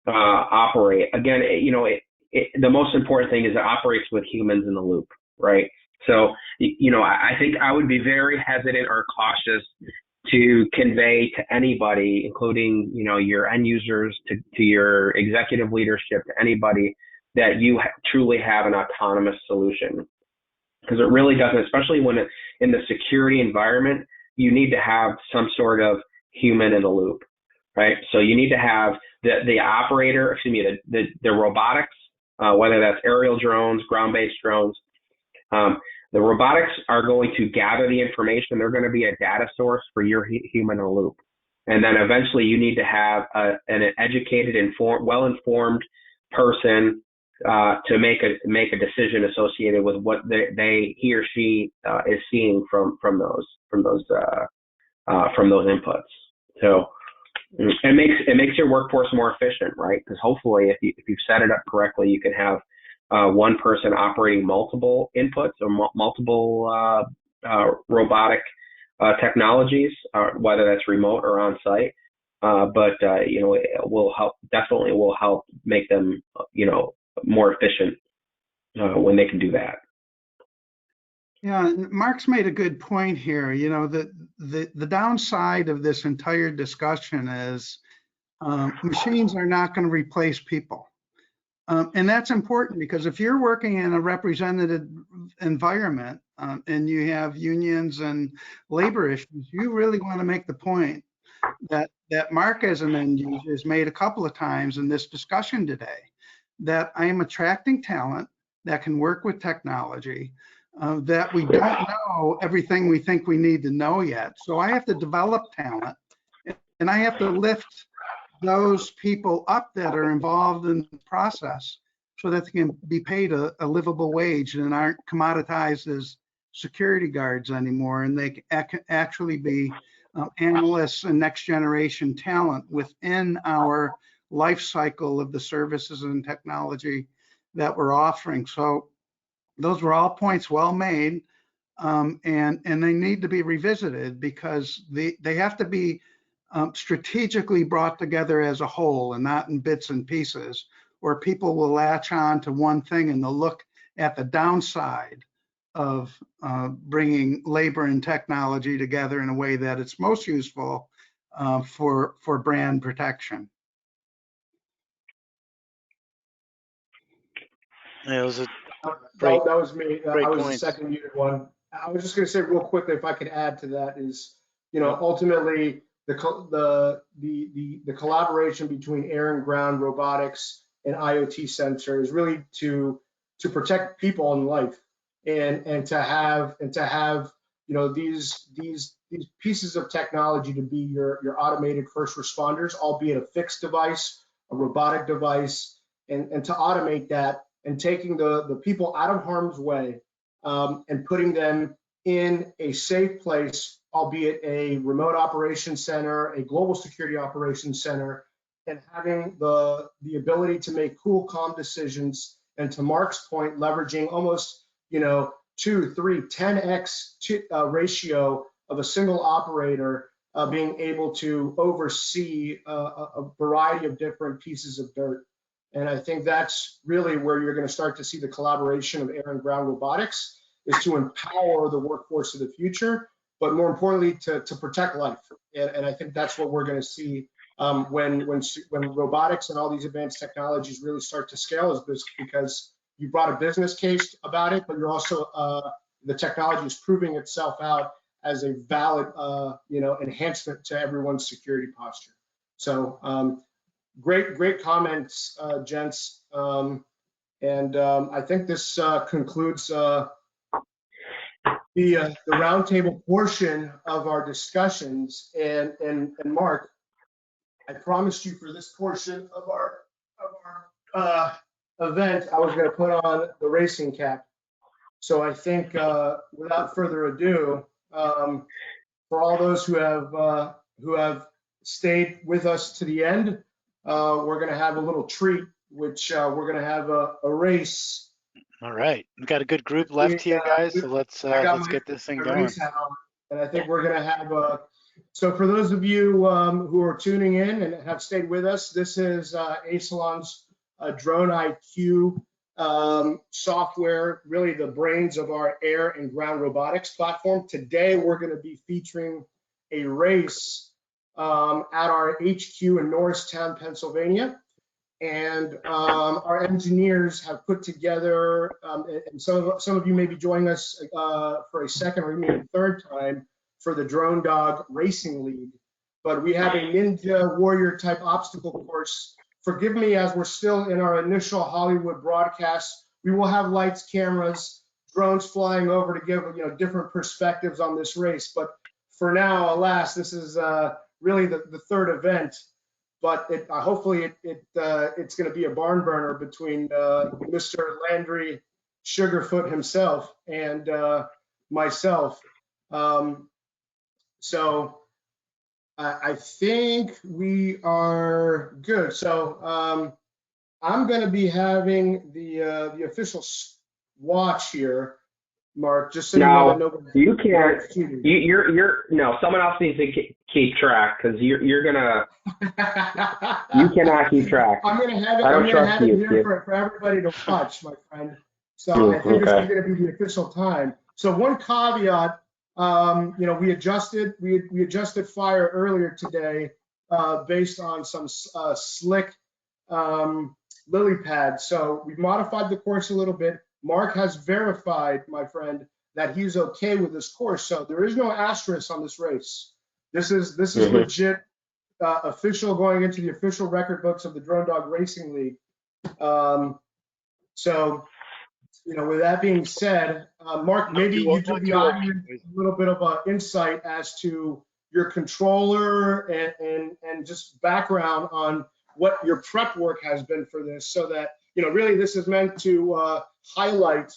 operate? Again, you know, the most important thing is it operates with humans in the loop, right? So, you know, I think I would be very hesitant or cautious to convey to anybody, including, you know, your end users, to your executive leadership, to anybody, that you truly have an autonomous solution. Because it really doesn't, especially when in the security environment, you need to have some sort of human in the loop, right? So you need to have the operator, excuse me, the robotics, whether that's aerial drones, ground-based drones. The robotics are going to gather the information. They're going to be a data source for your human in the loop. And then eventually you need to have an educated, well-informed person to make a decision associated with what he or she is seeing from those inputs. So it makes your workforce more efficient, right? Because hopefully, if you've set it up correctly, you can have one person operating multiple inputs or multiple robotic technologies, whether that's remote or on site. But you know, it will definitely help make them, you know, more efficient when they can do that. Yeah, Mark's made a good point here. You know, the downside of this entire discussion is machines are not going to replace people. And that's important because if you're working in a representative environment and you have unions and labor issues, you really want to make the point that Mark as an end user has made a couple of times in this discussion today, that I am attracting talent that can work with technology, that we don't know everything we think we need to know yet. So I have to develop talent, and I have to lift those people up that are involved in the process so that they can be paid a livable wage and aren't commoditized as security guards anymore, and they can actually be analysts and next generation talent within our life cycle of the services and technology that we're offering. So those were all points well made, and they need to be revisited because they have to be strategically brought together as a whole and not in bits and pieces, or people will latch on to one thing and they'll look at the downside of bringing labor and technology together in a way that it's most useful for brand protection. Yeah, it was a That, great, that was me. great I was the points. second muted one. I was just going to say real quickly, if I could add to that, is Yep. ultimately the collaboration between air and ground robotics and IoT sensor is really to protect people and life, and to have these pieces of technology to be your automated first responders, albeit a fixed device, a robotic device, and to automate that and taking the people out of harm's way, and putting them in a safe place, albeit a remote operations center, a global security operations center, and having the ability to make cool, calm decisions. And to Mark's point, leveraging almost 2, 3, 10x ratio of a single operator being able to oversee a variety of different pieces of dirt. And I think that's really where you're going to start to see the collaboration of air and ground robotics, is to empower the workforce of the future, but more importantly, to protect life. And I think that's what we're going to see when robotics and all these advanced technologies really start to scale, is this, because you brought a business case about it, but you're also the technology is proving itself out as a valid enhancement to everyone's security posture. So great comments, gents. And I think this concludes the roundtable portion of our discussions. And Mark, I promised you for this portion of our event, I was going to put on the racing cap. So I think without further ado, for all those who have stayed with us to the end, we're going to have a little treat, which we're going to have a race. All right, we've got a good group left here, guys. So let's get this thing going. Race hat on, and I think we're going to have so for those of you who are tuning in and have stayed with us, this is Asylon's Drone IQ software, really the brains of our air and ground robotics platform. Today, we're going to be featuring a race at our HQ in Norristown, Pennsylvania. And our engineers have put together, and some of you may be joining us for a second or maybe a third time for the DroneDog Racing League. But we have a Ninja Warrior type obstacle course. Forgive me, as we're still in our initial Hollywood broadcast, we will have lights, cameras, drones flying over to give different perspectives on this race. But for now, alas, this is really the third event. But hopefully it's going to be a barn burner between Mr. Landry Sugarfoot himself and myself. So I think we are good. So I'm going to be having the official watch here, Mark. Just so you know that nobody. You can't. You're no. Someone else needs to keep track, because you're gonna. You cannot keep track. I'm gonna have it. I don't I'm gonna trust have it you, here Skip. for everybody to watch, my friend. So I think this is going to be the official time. So one caveat, we adjusted fire earlier today based on some slick lily pads. So we modified the course a little bit. Mark has verified, my friend, that he's okay with this course. So there is no asterisk on this race. This is legit, official, going into the official record books of the DroneDog Racing League. So with that being said, Mark, maybe you give the I'll audience a little bit of an insight as to your controller and just background on what your prep work has been for this, so that, really this is meant to highlight,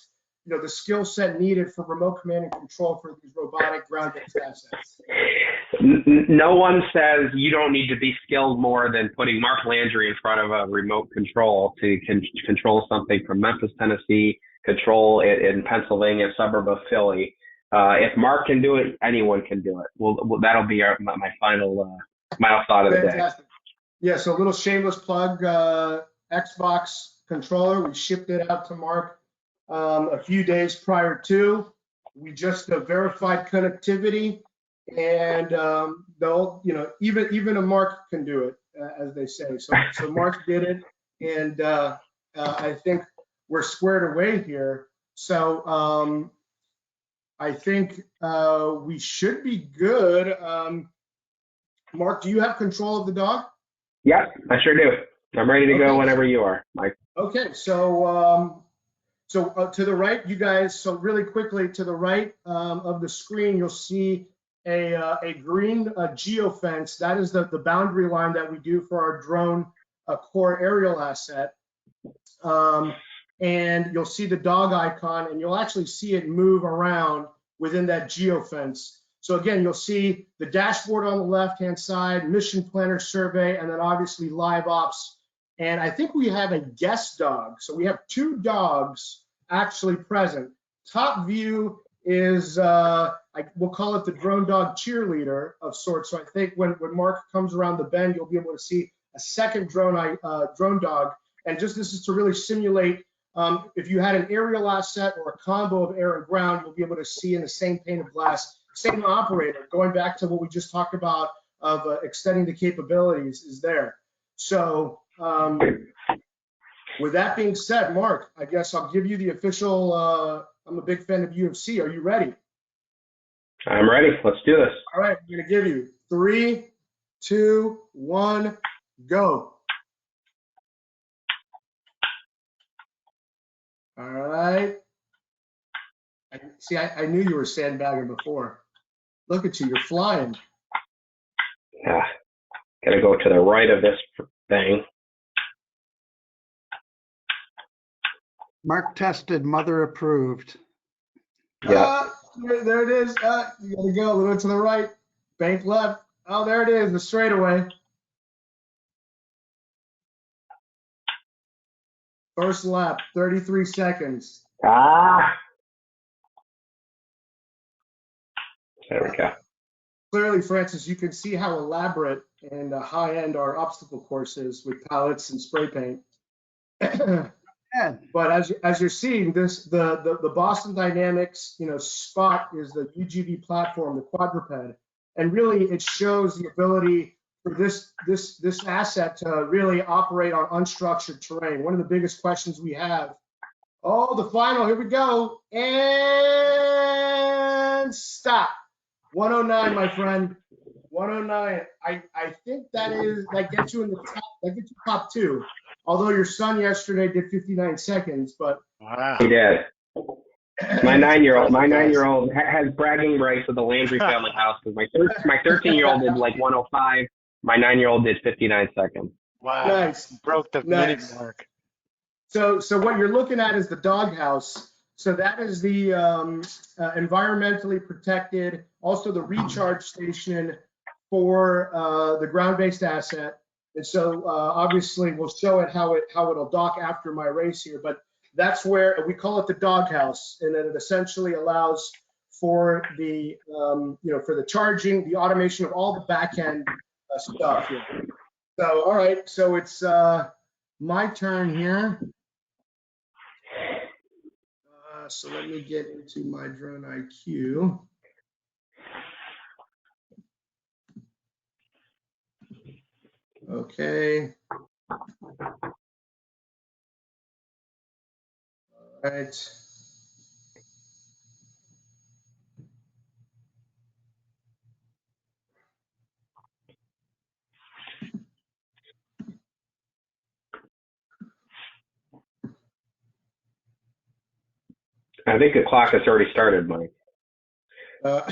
the skill set needed for remote command and control for these robotic ground-based assets. No one says you don't need to be skilled more than putting Mark Landry in front of a remote control to control something from Memphis, Tennessee, control it in Pennsylvania, suburb of Philly. If Mark can do it, anyone can do it. Well, that'll be my final thought of the day. Fantastic. Yeah, so a little shameless plug, Xbox controller. We shipped it out to Mark a few days prior to. We just verified connectivity, and they'll, even a Mark can do it, as they say. So Mark did it, and I think we're squared away here. So I think we should be good. Mark, do you have control of the dog? Yep, I sure do. I'm ready to go whenever you are, Mike. Okay, so to the right, you guys, so really quickly to the right of the screen, you'll see a green geofence. That is the boundary line that we do for our drone core aerial asset. And you'll see the dog icon, and you'll actually see it move around within that geofence. So again, you'll see the dashboard on the left-hand side, mission planner survey, and then obviously live ops. And I think we have a guest dog. So we have 2 dogs actually present. Top view is, we'll call it the DroneDog cheerleader of sorts. So I think when Mark comes around the bend, you'll be able to see a second DroneDog. And just this is to really simulate, if you had an aerial asset or a combo of air and ground, you'll be able to see in the same pane of glass, same operator, going back to what we just talked about of extending the capabilities is there. So with that being said, Mark, I guess I'll give you the official, I'm a big fan of UFC. Are you ready? I'm ready. Let's do this. All right, I'm going to give you 3, 2, 1, go. All right. See, I knew you were sandbagging before. Look at you, you're flying. Yeah, gotta go to the right of this thing. Mark tested, mother approved. Yeah. There it is. You gotta go a little to the right. Bank left. Oh, there it is, the straightaway. First lap, 33 seconds. There we go. Clearly, Francis, you can see how elaborate and high-end our obstacle course is with pallets and spray paint. But as you're seeing, the Boston Dynamics Spot is the UGV platform, the quadruped, and really it shows the ability for this asset to really operate on unstructured terrain. One of the biggest questions we have. Oh, the final, here we go, and stop. 109, my friend. 109. I think that gets you in the top. That gets you top 2. Although your son yesterday did 59 seconds, but Wow. He did. My 9-year-old has bragging rights with the Landry family house because my 13-year-old did like 105. My 9-year-old did 59 seconds. Wow. Nice. Broke the minute mark. So what you're looking at is the doghouse. So that is the environmentally protected, also the recharge station for the ground-based asset. And so obviously we'll show it how it'll dock after my race here, but that's where we call it the doghouse, and then it essentially allows for the for the charging, the automation of all the back end stuff here. So all right, so it's my turn here. So let me get into my drone IQ. Okay. All right. I think the clock has already started, Mike. Uh,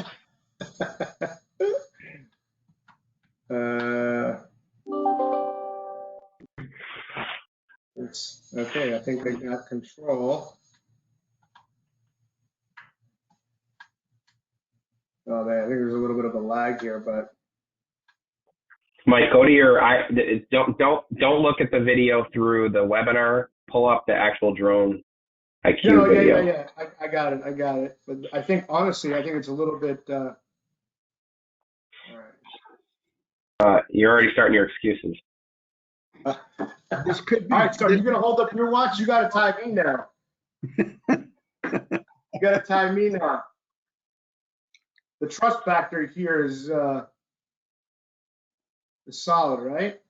it's okay. I think they got control. Oh man, I think there's a little bit of a lag here, but Mike, go to your don't look at the video through the webinar. Pull up the actual drone IQ no, video. yeah. I got it. But I think honestly, I think it's a little bit. All right. You're already starting your excuses. This could be. All right, so you're gonna hold up your watch. You gotta time me now. You gotta time me now. The trust factor here is solid, right?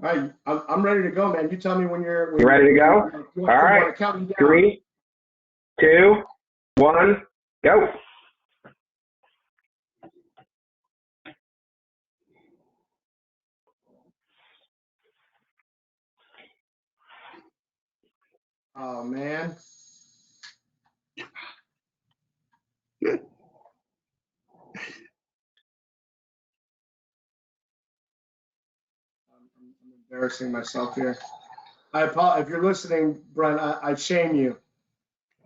All right, I'm ready to go, man. You tell me when you're. You ready to go? You All right. want to count me down? 3, 2, 1, go. Oh man. I'm embarrassing myself here. I apologize. If you're listening, Brent, I shame you.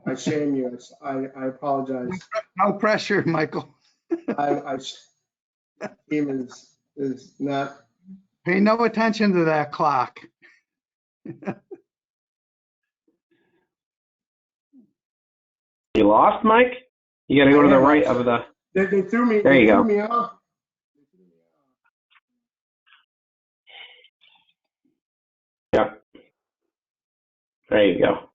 I shame you. I apologize. No pressure, Michael. Team is not. Pay no attention to that clock. You lost, Mike? You got to go to the right of the. They threw me. There you go. Threw me off. Yep. There you go.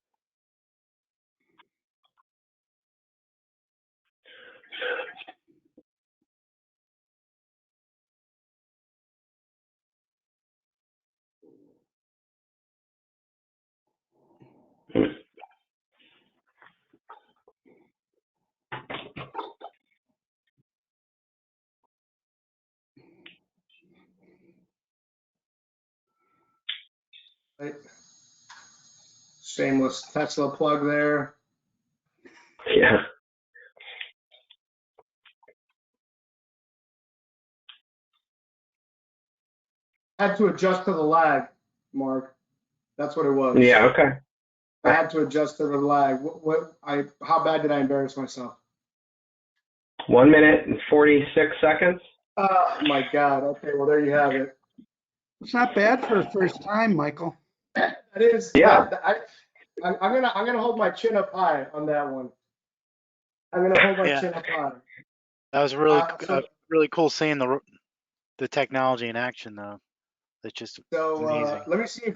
Right. Shameless Tesla plug there. Yeah. Had to adjust to the lag, Mark. That's what it was. Yeah. Okay. I had to adjust to the lag. How bad did I embarrass myself? 1 minute and 46 seconds. Oh my God. Okay, well there you have it. It's not bad for a first time, Michael. That is. Yeah. I'm gonna hold my chin up high on that one. I'm gonna hold my chin up high. That was really really cool seeing the technology in action, though. It's just amazing.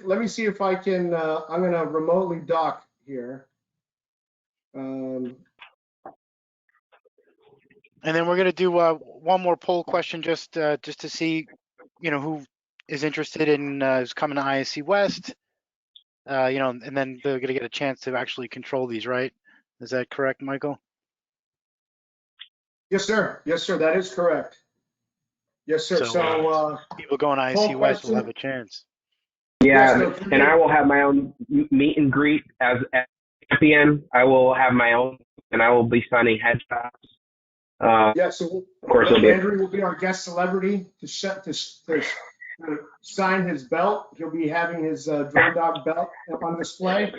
Let me see if I can. I'm gonna remotely dock here. And then we're gonna do one more poll question just to see, who is interested in who's coming to ISC West. And then they're gonna get a chance to actually control these, right? Is that correct, Michael? Yes, sir. Yes, sir. That is correct. Yes, sir. So people going to ISC West will have a chance. Yeah, and I will have my own meet and greet as champion. I will have my own, and I will be signing headshots. Yeah, so of course, Landry will be our guest celebrity to sign his belt. He'll be having his DroneDog belt up on display.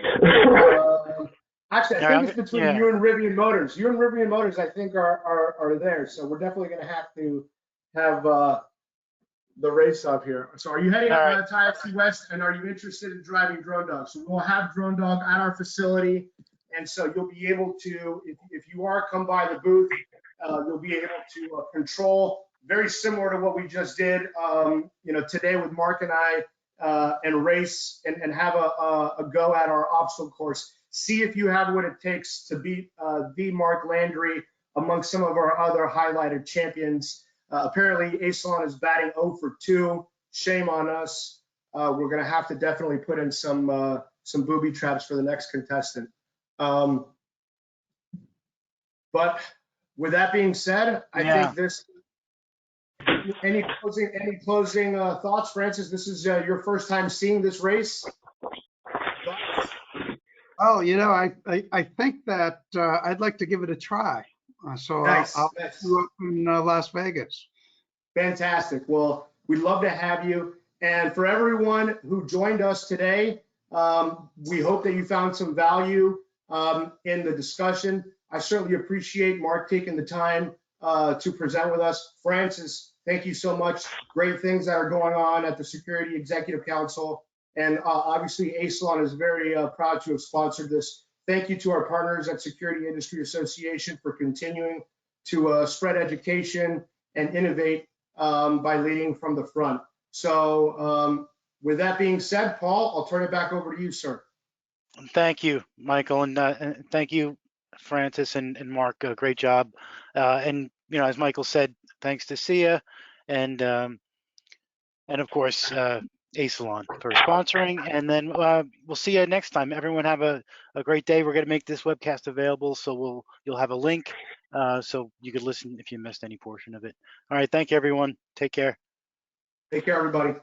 Actually, I think it's between you and Rivian Motors. You and Rivian Motors, I think, are there. So we're definitely going to have the race up here. So are you heading to ISC West, and are you interested in driving DroneDog? So we'll have DroneDog at our facility, and so you'll be able to, if you are, come by the booth. You'll be able to control, very similar to what we just did, today with Mark and I, and race and have a go at our obstacle course. See if you have what it takes to beat the Mark Landry amongst some of our other highlighted champions. Apparently, Asylon is batting 0 for 2. Shame on us. We're going to have to definitely put in some booby traps for the next contestant. But with that being said, I think this. Any closing thoughts, Francis? This is your first time seeing this race. Oh, I think that I'd like to give it a try. So Nice, I'll nice. see you up in Las Vegas. Fantastic. Well, we'd love to have you. And for everyone who joined us today, we hope that you found some value in the discussion. I certainly appreciate Mark taking the time to present with us. Francis, thank you so much. Great things that are going on at the Security Executive Council. And obviously, Asylon is very proud to have sponsored this. Thank you to our partners at Security Industry Association for continuing to spread education and innovate by leading from the front. So with that being said, Paul, I'll turn it back over to you, sir. Thank you, Michael, and thank you, Francis and Mark. Great job. And as Michael said, thanks to CEVA and of course Asylon for sponsoring. And then we'll see you next time. Everyone have a great day. We're going to make this webcast available, so you'll have a link so you could listen if you missed any portion of it. All right, thank you, everyone. Take care. Take care, everybody.